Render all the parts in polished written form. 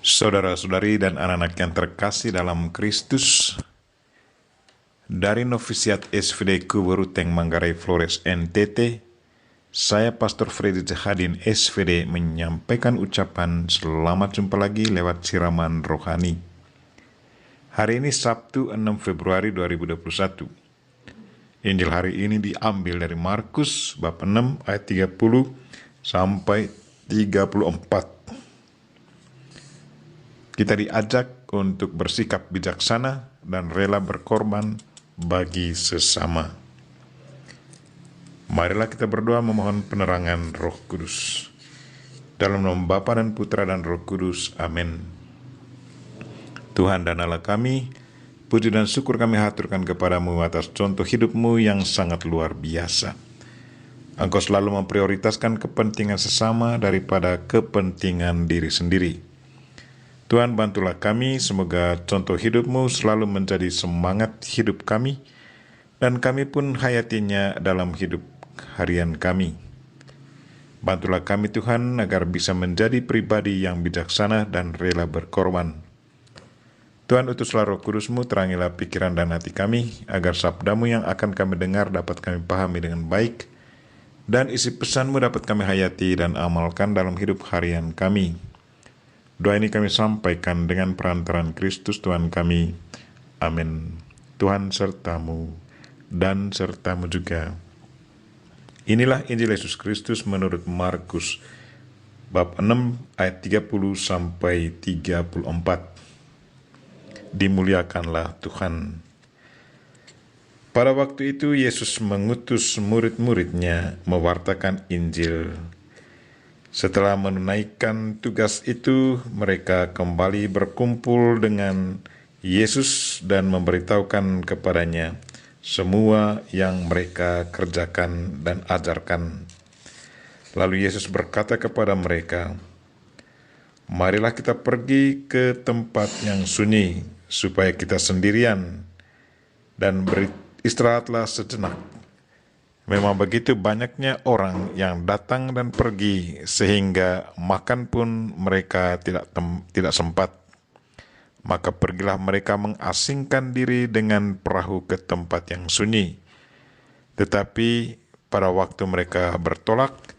Saudara-saudari dan anak-anak yang terkasih dalam Kristus, dari Novisiat SVD Kuburuteng Manggarai Flores NTT, saya Pastor Freddy Jahadin SVD menyampaikan ucapan selamat jumpa lagi lewat siraman rohani. Hari ini Sabtu 6 Februari 2021. Injil hari ini diambil dari Markus bab 6 ayat 30 sampai 34. Kita diajak untuk bersikap bijaksana dan rela berkorban bagi sesama. Marilah kita berdoa memohon penerangan Roh Kudus. Dalam nama Bapa dan Putra dan Roh Kudus. Amin. Tuhan dan Allah kami, puji dan syukur kami haturkan kepadamu atas contoh hidupmu yang sangat luar biasa. Engkau selalu memprioritaskan kepentingan sesama daripada kepentingan diri sendiri. Tuhan, bantulah kami, semoga contoh hidupmu selalu menjadi semangat hidup kami, dan kami pun hayatinya dalam hidup harian kami. Bantulah kami Tuhan, agar bisa menjadi pribadi yang bijaksana dan rela berkorban. Tuhan, utuslah Roh Kudus-Mu, terangilah pikiran dan hati kami, agar sabdamu yang akan kami dengar dapat kami pahami dengan baik, dan isi pesan-Mu dapat kami hayati dan amalkan dalam hidup harian kami. Doa ini kami sampaikan dengan perantaraan Kristus Tuhan kami. Amin. Tuhan sertamu dan sertamu juga. Inilah Injil Yesus Kristus menurut Markus bab 6 ayat 30 sampai 34. Dimuliakanlah Tuhan. Pada waktu itu Yesus mengutus murid-muridnya mewartakan Injil. Setelah menunaikan tugas itu, mereka kembali berkumpul dengan Yesus dan memberitahukan kepadanya semua yang mereka kerjakan dan ajarkan. Lalu Yesus berkata kepada mereka, "Marilah kita pergi ke tempat yang sunyi, supaya kita sendirian, dan beristirahatlah sejenak." Memang begitu banyaknya orang yang datang dan pergi, sehingga makan pun mereka tidak sempat. Maka pergilah mereka mengasingkan diri dengan perahu ke tempat yang sunyi. Tetapi pada waktu mereka bertolak,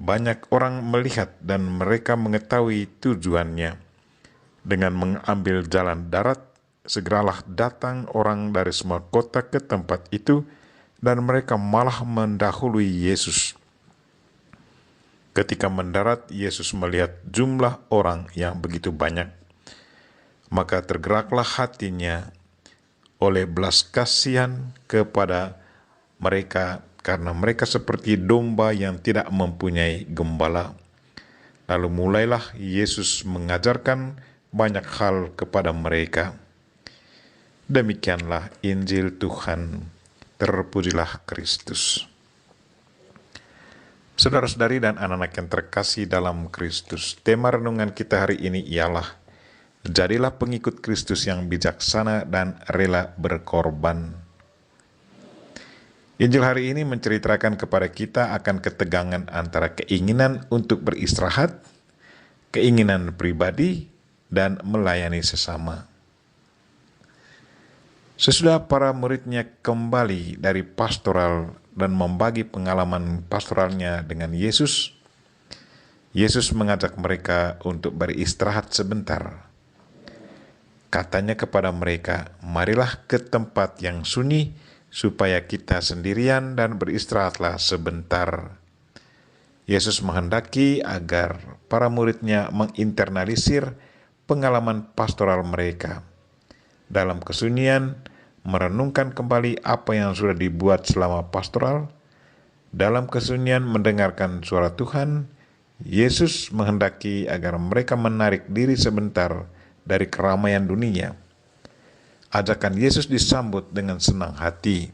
banyak orang melihat dan mereka mengetahui tujuannya. Dengan mengambil jalan darat, segeralah datang orang dari semua kota ke tempat itu, dan mereka malah mendahului Yesus. Ketika mendarat, Yesus melihat jumlah orang yang begitu banyak, maka tergeraklah hatinya oleh belas kasihan kepada mereka, karena mereka seperti domba yang tidak mempunyai gembala. Lalu mulailah Yesus mengajarkan banyak hal kepada mereka. Demikianlah Injil Tuhan. Terpujilah Kristus. Saudara-saudari dan anak-anak yang terkasih dalam Kristus, tema renungan kita hari ini ialah jadilah pengikut Kristus yang bijaksana dan rela berkorban. Injil hari ini menceritakan kepada kita akan ketegangan antara keinginan untuk beristirahat, keinginan pribadi, dan melayani sesama. Sesudah para muridnya kembali dari pastoral dan membagi pengalaman pastoralnya dengan Yesus, Yesus mengajak mereka untuk beristirahat sebentar. Katanya kepada mereka, "Marilah ke tempat yang sunyi, supaya kita sendirian dan beristirahatlah sebentar." Yesus menghendaki agar para muridnya menginternalisir pengalaman pastoral mereka. Dalam kesunyian, merenungkan kembali apa yang sudah dibuat selama pastoral. Dalam kesunyian mendengarkan suara Tuhan, Yesus menghendaki agar mereka menarik diri sebentar dari keramaian dunia. Ajakan Yesus disambut dengan senang hati.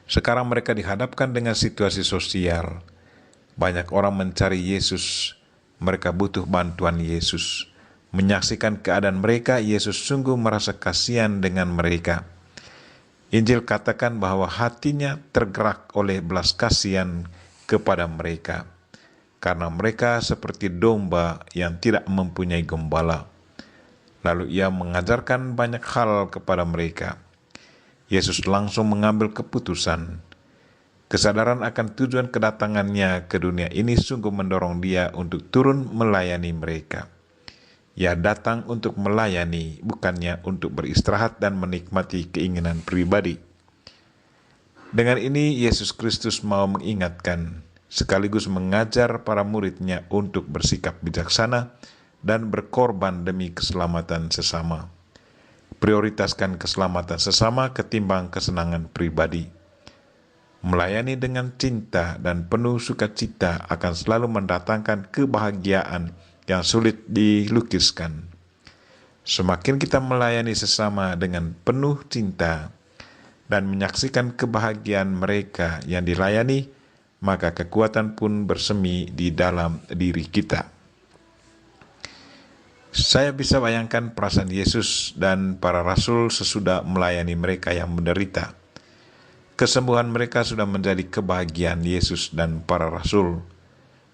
Sekarang mereka dihadapkan dengan situasi sosial. Banyak orang mencari Yesus, mereka butuh bantuan Yesus. Menyaksikan keadaan mereka, Yesus sungguh merasa kasihan dengan mereka. Injil katakan bahwa hatinya tergerak oleh belas kasihan kepada mereka. karena mereka seperti domba yang tidak mempunyai gembala. Lalu ia mengajarkan banyak hal kepada mereka. Yesus langsung mengambil keputusan. Kesadaran akan tujuan kedatangannya ke dunia ini sungguh mendorong dia untuk turun melayani mereka. Ia datang untuk melayani, bukannya untuk beristirahat dan menikmati keinginan pribadi. Dengan ini, Yesus Kristus mau mengingatkan, sekaligus mengajar para murid-Nya untuk bersikap bijaksana dan berkorban demi keselamatan sesama. Prioritaskan keselamatan sesama ketimbang kesenangan pribadi. Melayani dengan cinta dan penuh sukacita akan selalu mendatangkan kebahagiaan yang sulit dilukiskan. Semakin kita melayani sesama dengan penuh cinta dan menyaksikan kebahagiaan mereka yang dilayani, maka kekuatan pun bersemi di dalam diri kita. Saya bisa bayangkan perasaan Yesus dan para rasul sesudah melayani mereka yang menderita. Kesembuhan mereka sudah menjadi kebahagiaan Yesus dan para rasul.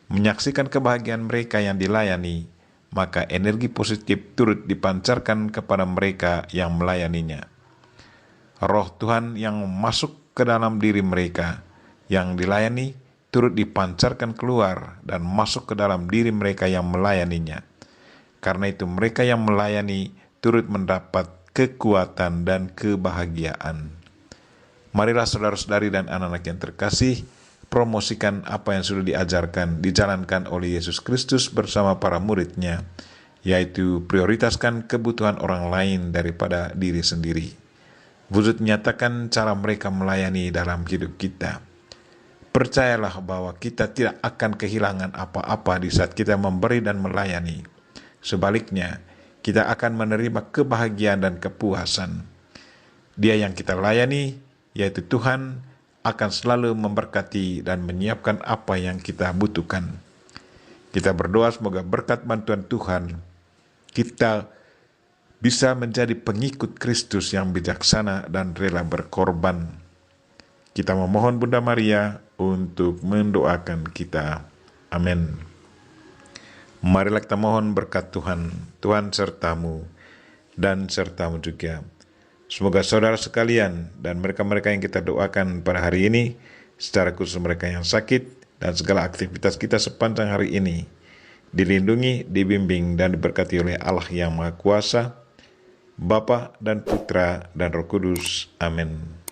Menyaksikan kebahagiaan mereka yang dilayani, maka energi positif turut dipancarkan kepada mereka yang melayaninya. Roh Tuhan yang masuk ke dalam diri mereka yang dilayani turut dipancarkan keluar dan masuk ke dalam diri mereka yang melayaninya. Karena itu mereka yang melayani turut mendapat kekuatan dan kebahagiaan. Marilah saudara-saudari dan anak-anak yang terkasih, promosikan apa yang sudah dijalankan oleh Yesus Kristus bersama para murid-Nya, yaitu prioritaskan kebutuhan orang lain daripada diri sendiri. Wujud nyatakan cara mereka melayani dalam hidup kita. Percayalah bahwa kita tidak akan kehilangan apa-apa di saat kita memberi dan melayani. Sebaliknya, kita akan menerima kebahagiaan dan kepuasan. Dia yang kita layani, yaitu Tuhan, akan selalu memberkati dan menyiapkan apa yang kita butuhkan. Kita berdoa semoga berkat bantuan Tuhan, kita bisa menjadi pengikut Kristus yang bijaksana dan rela berkorban. Kita memohon Bunda Maria untuk mendoakan kita. Amin. Marilah kita mohon berkat Tuhan, Tuhan sertamu dan sertamu juga. Semoga saudara sekalian dan mereka-mereka yang kita doakan pada hari ini, secara khusus mereka yang sakit dan segala aktivitas kita sepanjang hari ini, dilindungi, dibimbing, dan diberkati oleh Allah yang Maha Kuasa, Bapa dan Putra dan Roh Kudus. Amin.